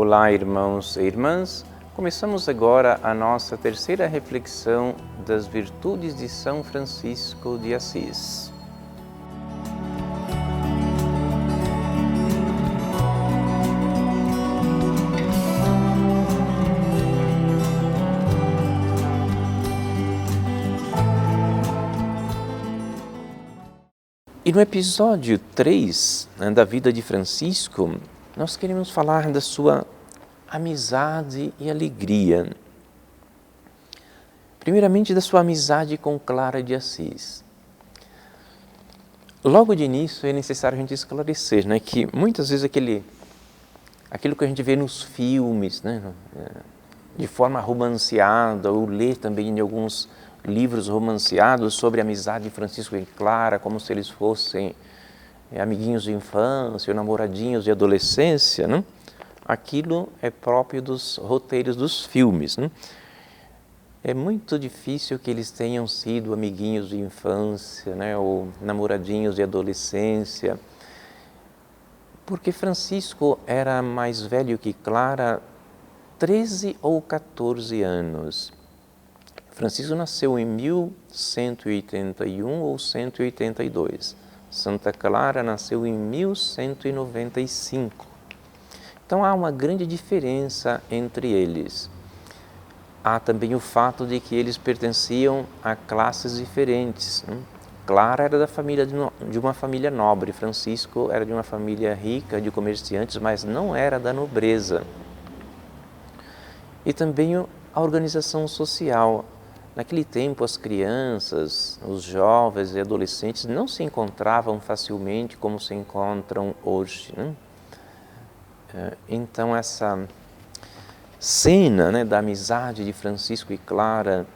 Olá, irmãos e irmãs. Começamos agora a nossa terceira reflexão das virtudes de São Francisco de Assis. E no episódio 3 da vida de Francisco, nós queremos falar da sua amizade e alegria. Primeiramente, da sua amizade com Clara de Assis. Logo de início, é necessário a gente esclarecer, que muitas vezes aquilo que a gente vê nos filmes, de forma romanceada, ou lê também em alguns livros romanceados sobre a amizade de Francisco e Clara, como se eles fossem amiguinhos de infância ou namoradinhos de adolescência, aquilo é próprio dos roteiros dos filmes. É muito difícil que eles tenham sido amiguinhos de infância, ou namoradinhos de adolescência, porque Francisco era mais velho que Clara 13 ou 14 anos. Francisco nasceu em 1181 ou 182. Santa Clara nasceu em 1195. Então há uma grande diferença entre eles. Há também o fato de que eles pertenciam a classes diferentes. Clara era de uma família nobre, Francisco era de uma família rica, de comerciantes, mas não era da nobreza. E também a organização social. Naquele tempo, as crianças, os jovens e adolescentes não se encontravam facilmente como se encontram hoje. Então, essa cena da amizade de Francisco e Clara,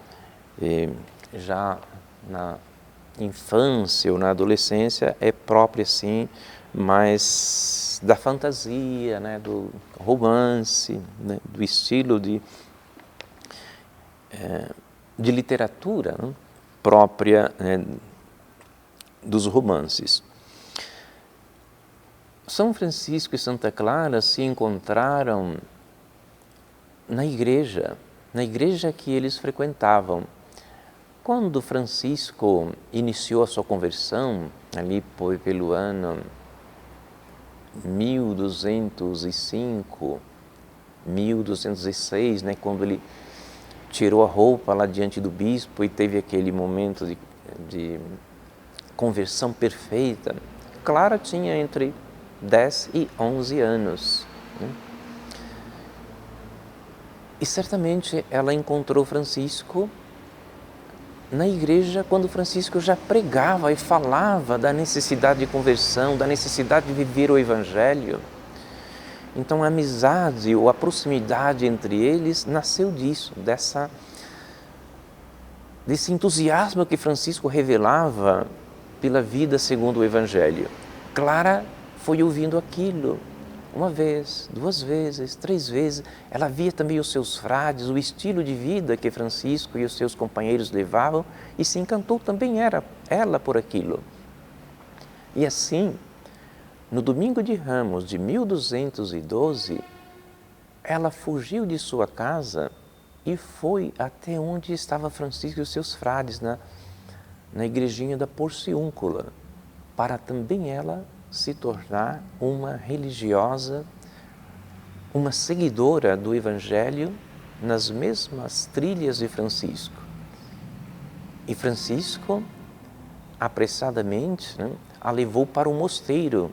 já na infância ou na adolescência, é própria, sim, mas da fantasia, do romance, do estilo de literatura própria dos romances. São Francisco e Santa Clara se encontraram na igreja que eles frequentavam. Quando Francisco iniciou a sua conversão, ali pelo ano 1205, 1206, quando ele tirou a roupa lá diante do bispo e teve aquele momento de conversão perfeita, Clara tinha entre 10 e 11 anos. E certamente ela encontrou Francisco na igreja quando Francisco já pregava e falava da necessidade de conversão, da necessidade de viver o Evangelho. Então a amizade ou a proximidade entre eles nasceu disso, desse entusiasmo que Francisco revelava pela vida segundo o Evangelho. Clara foi ouvindo aquilo uma vez, duas vezes, três vezes. Ela via também os seus frades, o estilo de vida que Francisco e os seus companheiros levavam e se encantou também ela por aquilo. E assim, no domingo de Ramos de 1212, ela fugiu de sua casa e foi até onde estava Francisco e os seus frades, na igrejinha da Porciúncula, para também ela se tornar uma religiosa, uma seguidora do Evangelho nas mesmas trilhas de Francisco. E Francisco, apressadamente, a levou para o mosteiro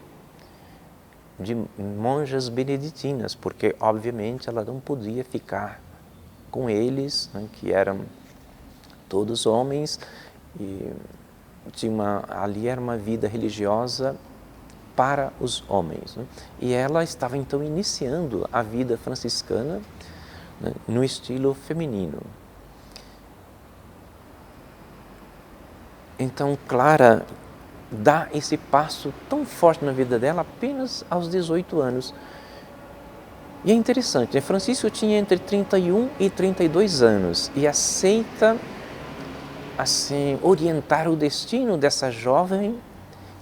de monjas beneditinas, porque, obviamente, ela não podia ficar com eles, que eram todos homens, e ali era uma vida religiosa para os homens. E ela estava, então, iniciando a vida franciscana no estilo feminino. Então, Clara dá esse passo tão forte na vida dela apenas aos 18 anos. E é interessante, Francisco tinha entre 31 e 32 anos e aceita, assim, orientar o destino dessa jovem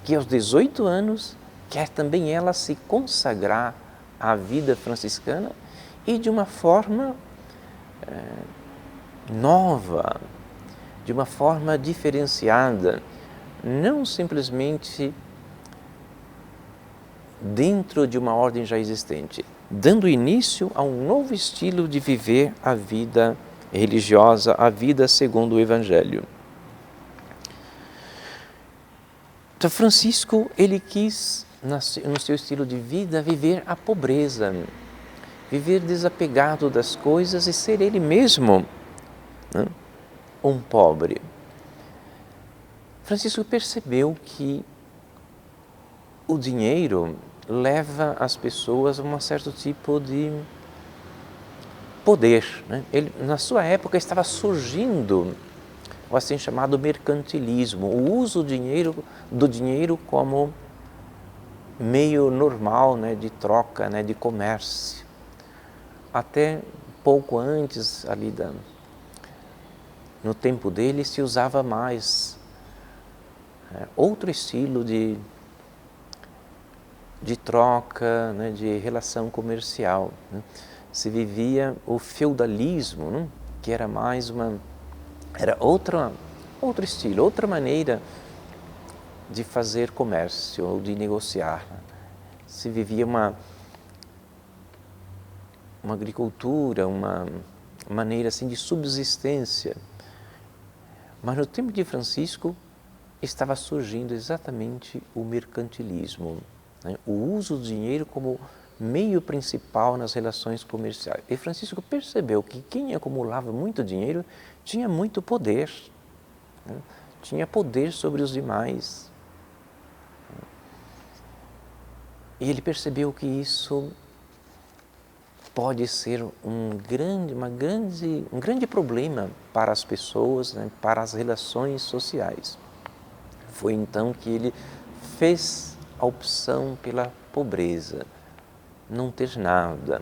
que aos 18 anos quer também ela se consagrar a vida franciscana e de uma forma nova, de uma forma diferenciada, não simplesmente dentro de uma ordem já existente, dando início a um novo estilo de viver a vida religiosa, a vida segundo o Evangelho. Então, Francisco, ele quis, no seu estilo de vida, viver a pobreza, viver desapegado das coisas e ser ele mesmo, né, um pobre. Francisco percebeu que o dinheiro leva as pessoas a um certo tipo de poder, né? Ele, na sua época, estava surgindo o assim chamado mercantilismo, o uso do dinheiro como meio normal, né, de troca, né, de comércio. Até pouco antes ali no tempo dele se usava mais outro estilo de troca, né, de relação comercial, né? Se vivia o feudalismo, né, que era mais era outro estilo, outra maneira de fazer comércio ou de negociar. Se vivia uma agricultura, uma maneira assim de subsistência. Mas no tempo de Francisco estava surgindo exatamente o mercantilismo, né? O uso do dinheiro como meio principal nas relações comerciais. E Francisco percebeu que quem acumulava muito dinheiro tinha muito poder, né? Tinha poder sobre os demais. E ele percebeu que isso pode ser um grande problema para as pessoas, né, para as relações sociais. Foi então que ele fez a opção pela pobreza, não ter nada,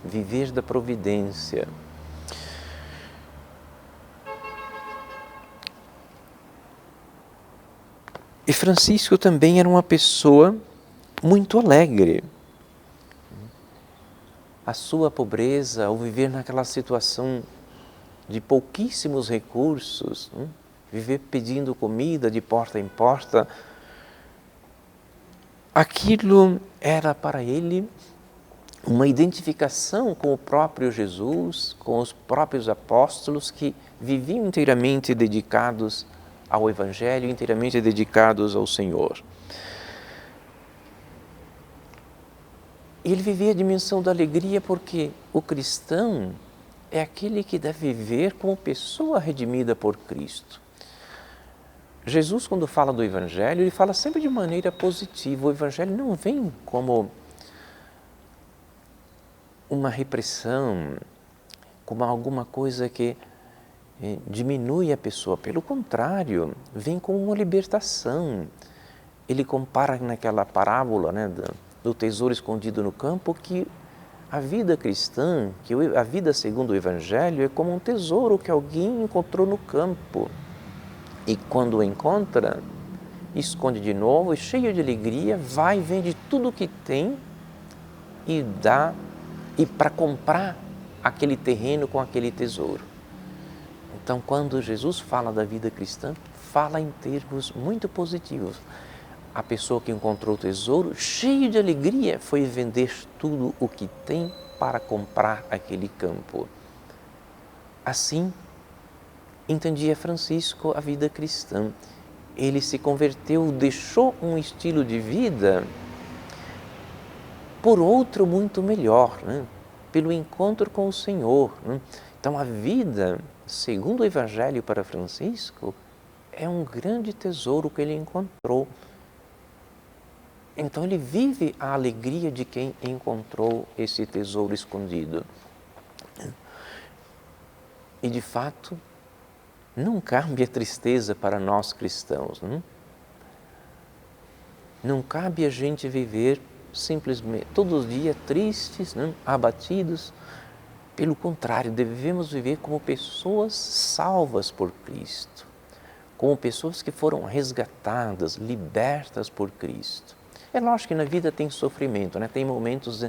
viver da providência. E Francisco também era uma pessoa muito alegre. A sua pobreza, ao viver naquela situação de pouquíssimos recursos, viver pedindo comida de porta em porta, aquilo era para ele uma identificação com o próprio Jesus, com os próprios apóstolos que viviam inteiramente dedicados ao Evangelho, inteiramente dedicados ao Senhor. E ele vivia a dimensão da alegria porque o cristão é aquele que deve viver como pessoa redimida por Cristo. Jesus, quando fala do Evangelho, ele fala sempre de maneira positiva. O Evangelho não vem como uma repressão, como alguma coisa que diminui a pessoa. Pelo contrário, vem como uma libertação. Ele compara naquela parábola, né, do tesouro escondido no campo, que a vida cristã, que a vida segundo o Evangelho, é como um tesouro que alguém encontrou no campo. E quando o encontra, esconde de novo e cheio de alegria, vai e vende tudo o que tem e dá para comprar aquele terreno com aquele tesouro. Então, quando Jesus fala da vida cristã, fala em termos muito positivos. A pessoa que encontrou o tesouro, cheio de alegria, foi vender tudo o que tem para comprar aquele campo. Assim, entendia Francisco a vida cristã. Ele se converteu, deixou um estilo de vida por outro muito melhor, né? Pelo encontro com o Senhor, né? Então, a vida, segundo o Evangelho para Francisco, é um grande tesouro que ele encontrou. Então, ele vive a alegria de quem encontrou esse tesouro escondido. E, de fato, não cabe a tristeza para nós cristãos. Não cabe a gente viver simplesmente todos os dias tristes, abatidos. Pelo contrário, devemos viver como pessoas salvas por Cristo, como pessoas que foram resgatadas, libertas por Cristo. É lógico que na vida tem sofrimento, tem momentos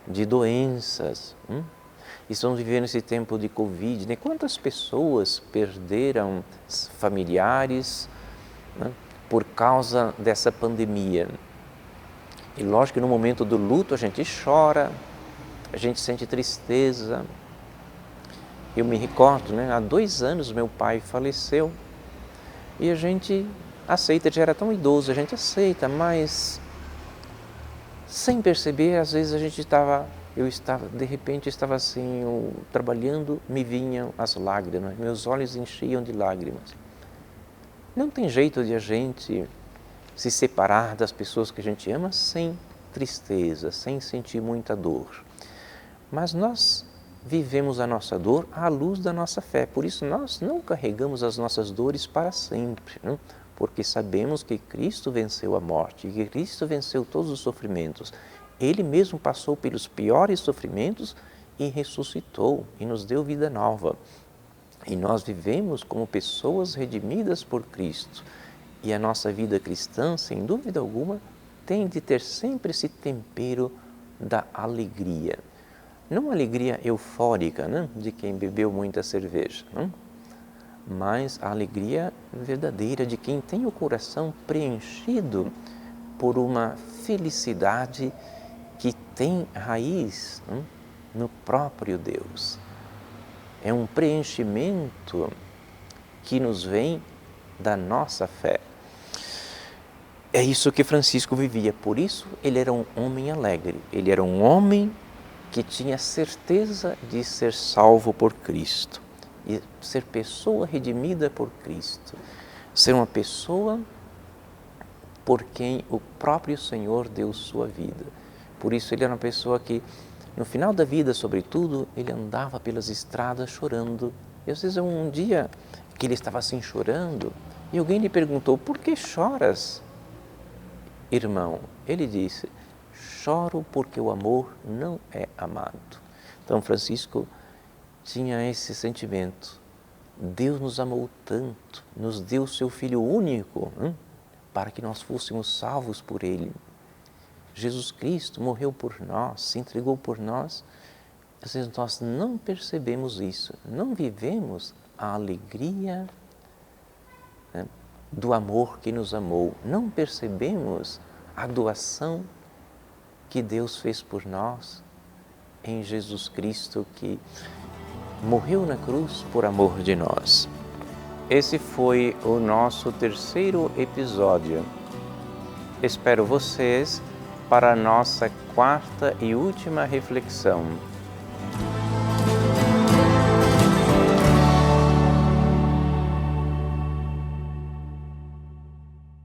de doenças. Estamos vivendo esse tempo de Covid, né? Quantas pessoas perderam familiares, né, por causa dessa pandemia? E lógico que no momento do luto a gente chora, a gente sente tristeza. Eu me recordo, né? Há 2 anos meu pai faleceu e a gente aceita, ele já era tão idoso, a gente aceita, mas sem perceber, às vezes de repente estava assim, trabalhando, me vinham as lágrimas, meus olhos enchiam de lágrimas. Não tem jeito de a gente se separar das pessoas que a gente ama sem tristeza, sem sentir muita dor. Mas nós vivemos a nossa dor à luz da nossa fé, por isso nós não carregamos as nossas dores para sempre, não? Porque sabemos que Cristo venceu a morte, que Cristo venceu todos os sofrimentos. Ele mesmo passou pelos piores sofrimentos e ressuscitou e nos deu vida nova. E nós vivemos como pessoas redimidas por Cristo. E a nossa vida cristã, sem dúvida alguma, tem de ter sempre esse tempero da alegria. Não alegria eufórica, né, de quem bebeu muita cerveja, não? Mas a alegria verdadeira de quem tem o coração preenchido por uma felicidade que tem raiz, não, no próprio Deus. É um preenchimento que nos vem da nossa fé. É isso que Francisco vivia, por isso ele era um homem alegre, ele era um homem que tinha certeza de ser salvo por Cristo, e ser pessoa redimida por Cristo, ser uma pessoa por quem o próprio Senhor deu sua vida. Por isso ele era uma pessoa que, no final da vida, sobretudo, ele andava pelas estradas chorando. E às vezes um dia que ele estava assim chorando, e alguém lhe perguntou: por que choras, irmão? Ele disse: choro porque o amor não é amado. Então Francisco tinha esse sentimento. Deus nos amou tanto, nos deu o seu Filho único, para que nós fôssemos salvos por Ele. Jesus Cristo morreu por nós, se entregou por nós. Às vezes nós não percebemos isso, não vivemos a alegria, né, do amor que nos amou, não percebemos a doação que Deus fez por nós em Jesus Cristo, que morreu na cruz por amor de nós. Esse foi o nosso 3º episódio. Espero vocês para a nossa 4ª e última reflexão.